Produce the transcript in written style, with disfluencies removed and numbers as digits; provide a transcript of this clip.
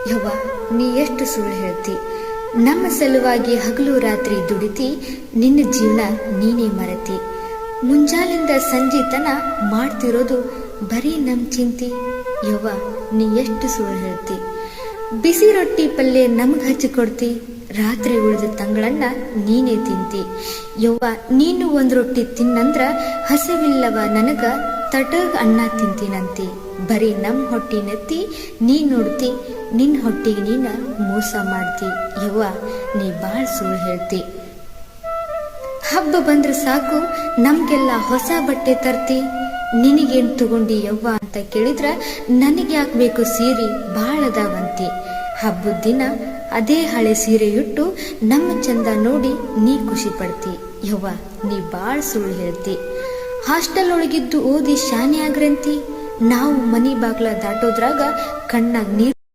ಯವ್ವ ನೀ ಎಷ್ಟು ಸುಳ್ಳು ಹೇಳ್ತಿ. ನಮ್ಮ ಸಲುವಾಗಿ ಹಗಲು ರಾತ್ರಿ ದುಡಿತಿ, ನಿನ್ನ ಜೀವನ ನೀನೇ ಮರತಿ. ಮುಂಜಾಲಿಂದ ಸಂಜೆ ತನ ಮಾಡ್ತಿರೋದು ಬರೀ ನಮ್ ಚಿಂತಿ. ಯವ್ವ ನೀ ಎಷ್ಟು ಸುಳ್ಳು ಹೇಳ್ತಿ. ಬಿಸಿ ರೊಟ್ಟಿ ಪಲ್ಯ ನಮ್ಗೆ ಹಚ್ಚಿಕೊಡ್ತಿ, ರಾತ್ರಿ ಉಳಿದ ತಂಗಳನ್ನ ನೀನೇ ತಿಂತಿ. ಯವ್ವ ನೀನು ಒಂದು ರೊಟ್ಟಿ ತಿನ್ನಂದ್ರ ಹಸಿವಿಲ್ಲವ ನನಗ ತಟಗ ಅನ್ನ ತಿಂತೀನಂತಿ. ಬರೀ ನಮ್ಮ ಹೊಟ್ಟಿ ನೆತ್ತಿ ನೀ ನೋಡ್ತಿ, ನಿನ್ನ ಹೊಟ್ಟಿಗೆ ನೀನ ಮೋಸ ಮಾಡ್ತಿ. ಯವ್ವ ನೀ ಭಾಳ ಸುಳ್ಳು ಹೇಳ್ತಿ. ಹಬ್ಬ ಬಂದ್ರೆ ಸಾಕು ನಮ್ಗೆಲ್ಲ ಹೊಸ ಬಟ್ಟೆ ತರ್ತಿ, ನಿನಗೇನು ತಗೊಂಡಿ ಯವ್ವ ಅಂತ ಕೇಳಿದ್ರ ನನಗೆ ಯಾಕೆ ಬೇಕು ಸೀರೆ ಭಾಳ ಅದಾವಂತಿ. ಹಬ್ಬದ ದಿನ ಅದೇ ಹಳೆ ಸೀರೆ ಇಟ್ಟು ನಮ್ಮ ಚಂದ ನೋಡಿ ನೀ ಖುಷಿ ಪಡ್ತಿ. ಯವ್ವ ನೀ ಭಾಳ ಸುಳ್ಳು ಹೇಳ್ತಿ. ಹಾಸ್ಟೆಲ್ ಒಳಗಿದ್ದು ಓದಿ ಶಾನೆ ಆಗ್ರಂತಿ, ನಾವು ಮನಿ ಬಾಗ್ಲ ದಾಟೋದ್ರಾಗ ಕಣ್ಣಾಗ ನೀರು